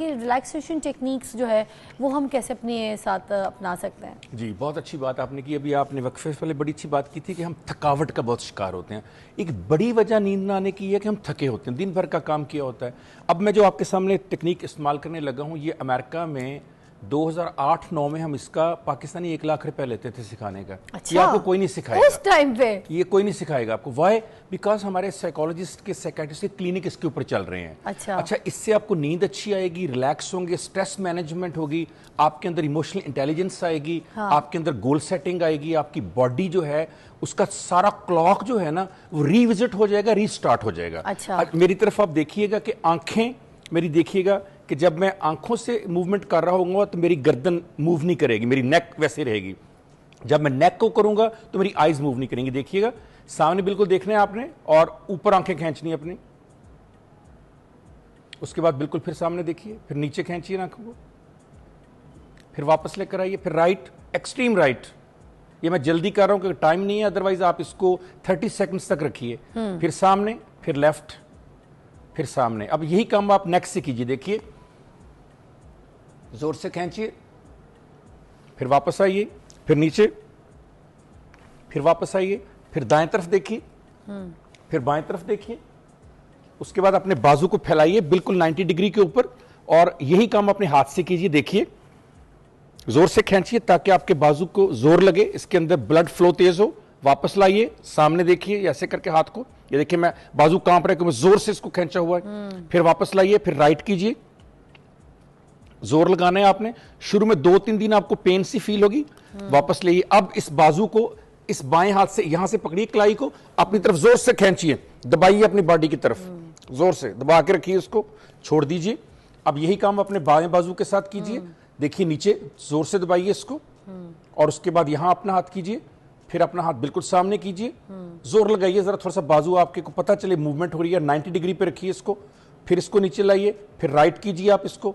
कि relaxation techniques जो है वो हम कैसे अपने साथ अपना सकते हैं। जी, बहुत अच्छी बात आपने की। अभी आपने वक्फे से पहले बड़ी अच्छी बात की थी कि हम थकावट का बहुत शिकार होते हैं। एक बड़ी वजह नींद ना आने की है कि हम थके होते हैं, दिन भर का काम किया होता है। अब मैं जो आपके सामने टेक्निक इस्तेमाल करने लगा हूँ, ये अमेरिका में 2008-9 में हम इसका पाकिस्तानी 1 लाख रुपए लेते थे सिखाने का। अच्छा, ये आपको कोई नहीं सिखाएगा उस टाइम पे, ये कोई नहीं सिखाएगा आपको। वाई? बिकॉज हमारे साइकोलॉजिस्ट के साइकेट्रिस्ट के क्लिनिक इसके ऊपर चल रहे हैं। अच्छा, इससे आपको नींद अच्छी आएगी, रिलैक्स होंगे, स्ट्रेस मैनेजमेंट होगी, आपके अंदर इमोशनल इंटेलिजेंस आएगी, आपके अंदर गोल सेटिंग आएगी, आपकी बॉडी जो है उसका सारा क्लॉक जो है ना वो रिविजिट हो जाएगा, रीस्टार्ट हो जाएगा। अच्छा, मेरी तरफ आप देखिएगा कि आंखें मेरी देखिएगा कि जब मैं आंखों से मूवमेंट कर रहा होऊंगा तो मेरी गर्दन मूव नहीं करेगी, मेरी नेक वैसे रहेगी। जब मैं नेक को करूंगा तो मेरी आईज मूव नहीं करेंगी। देखिएगा सामने बिल्कुल देखना है आपने, और ऊपर आंखें खींचनी है अपनी। उसके बाद बिल्कुल फिर सामने देखिए, फिर नीचे खींचिए आंखों को, फिर वापस लेकर आइए, फिर राइट, एक्सट्रीम राइट। ये मैं जल्दी कर रहा हूं क्योंकि टाइम नहीं है, अदरवाइज आप इसको 30 सेकंड्स तक रखिए। फिर सामने, फिर लेफ्ट, फिर सामने। अब यही काम आप नेक्स्ट से कीजिए। देखिए जोर से खींचिए, फिर वापस आइए, फिर नीचे, फिर वापस आइए, फिर दाएं तरफ देखिए, फिर बाएं तरफ देखिए। उसके बाद अपने बाजू को फैलाइए बिल्कुल 90 डिग्री के ऊपर, और यही काम अपने हाथ से कीजिए। देखिए जोर से खींचिए ताकि आपके बाजू को जोर लगे, इसके अंदर ब्लड फ्लो तेज हो। वापस लाइए, सामने देखिए, ऐसे करके हाथ को, ये देखिए मैं बाजू कांप रहा है कि मैं जोर से इसको खींचा हुआ है। फिर वापस लाइए, फिर राइट कीजिए, जोर लगाना है आपने। शुरू में 2-3 दिन आपको पेन सी फील होगी, वापस लाइए। अब इस बाजू को इस बाएं हाथ से यहां से पकड़िए, कलाई को अपनी तरफ जोर से खींचिए, दबाइए अपनी बॉडी की तरफ, जोर से दबा के रखिए, उसको छोड़ दीजिए। अब यही काम अपने बाएं बाजू के साथ कीजिए। देखिए नीचे जोर से दबाइए इसको, और उसके बाद यहां अपना हाथ कीजिए, फिर अपना हाथ बिल्कुल सामने कीजिए, जोर लगाइए, जरा थोड़ा सा बाजू आपके को पता चले मूवमेंट हो रही है। 90 डिग्री पे रखिए इसको, फिर इसको नीचे लाइए, फिर राइट कीजिए आप इसको,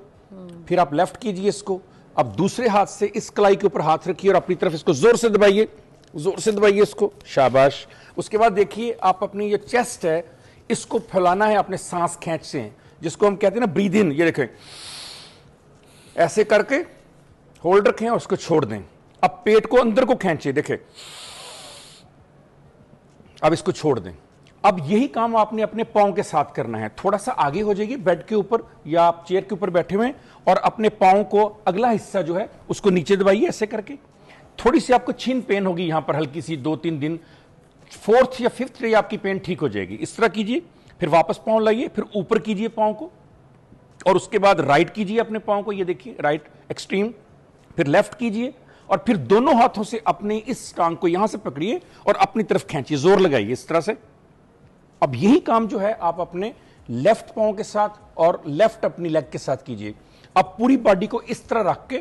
फिर आप लेफ्ट कीजिए इसको। अब दूसरे हाथ से इस कलाई के ऊपर हाथ रखिए और अपनी तरफ इसको जोर से दबाइए, जोर से दबाइए इसको, शाबाश। उसके बाद देखिए आप अपनी ये चेस्ट है इसको फैलाना है अपने सांस खींच से, जिसको हम कहते हैं ना ब्रीद इन। ये देखें, ऐसे करके होल्ड रखें और उसको छोड़ दें। अब पेट को अंदर को खींचिए, देखें, अब इसको छोड़ दें। अब यही काम आपने अपने पांव के साथ करना है। थोड़ा सा आगे हो जाइए बेड के ऊपर या आप चेयर के ऊपर बैठे हुए हैं, और अपने पांव को अगला हिस्सा जो है उसको नीचे दबाइए ऐसे करके। थोड़ी सी आपको छिन पेन होगी यहां पर, हल्की सी, 2-3 दिन, 4th या 5th डे आपकी पेन ठीक हो जाएगी। इस तरह कीजिए, फिर वापस पांव लाइए, फिर ऊपर कीजिए पांव को, और उसके बाद राइट कीजिए अपने पांव को, ये देखिए राइट एक्सट्रीम, फिर लेफ्ट कीजिए, और फिर दोनों हाथों से अपने इस टांग को यहां से पकड़िए और अपनी तरफ खींचिए, जोर लगाइए इस तरह से। अब यही काम जो है आप अपने लेफ्ट पांव के साथ और लेफ्ट अपनी लेग के साथ कीजिए। अब पूरी बॉडी को इस तरह रख के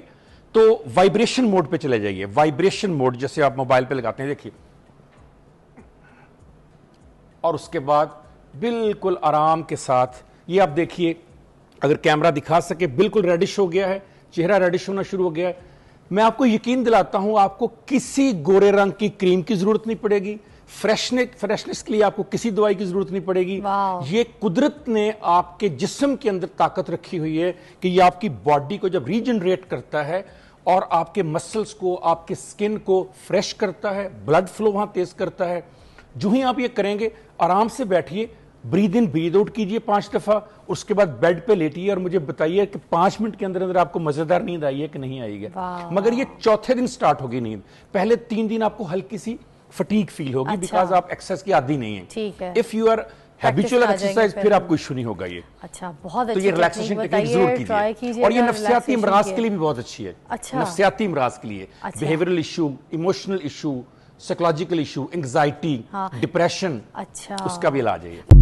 तो वाइब्रेशन मोड पे चले जाइए। वाइब्रेशन मोड जैसे आप मोबाइल पे लगाते हैं, देखिए, और उसके बाद बिल्कुल आराम के साथ ये आप देखिए, अगर कैमरा दिखा सके, बिल्कुल रेडिश हो गया है, चेहरा रेडिश होना शुरू हो गया है। मैं आपको यकीन दिलाता हूं आपको किसी गोरे रंग की क्रीम की जरूरत नहीं पड़ेगी, फ्रेशनेस के लिए आपको किसी दवाई की जरूरत नहीं पड़ेगी। ये कुदरत ने आपके जिस्म के अंदर ताकत रखी हुई है कि ये आपकी बॉडी को जब रीजनरेट करता है और आपके मसल्स को, आपके स्किन को फ्रेश करता है, ब्लड फ्लो वहां तेज करता है। जो ही आप ये करेंगे, आराम से बैठिए, ब्रीद इन ब्रीद आउट कीजिए 5 दफा, उसके बाद बेड पे लेटिए और मुझे बताइए कि 5 मिनट के अंदर अंदर आपको मजेदार नींद आई है कि नहीं आई है। मगर ये चौथे दिन स्टार्ट होगी नींद। पहले 3 दिन आपको हल्की सी फटीग फील होगी, बिकॉज आप एक्सरसाइज की आदी नहीं है। ठीक है, if you are habitual exercise फिर आपको इश्यू नहीं होगा ये। अच्छा, बहुत तो ये रिलैक्सेशन टेक्निक जरूर कीजिए। और ये नफ्सियाती अमराज के लिए भी बहुत अच्छी है। अच्छा, नफ्सियाती अमराज के लिए, behavioural issue, emotional issue, psychological issue, anxiety, depression, अच्छा, उसका भी इलाज है ये।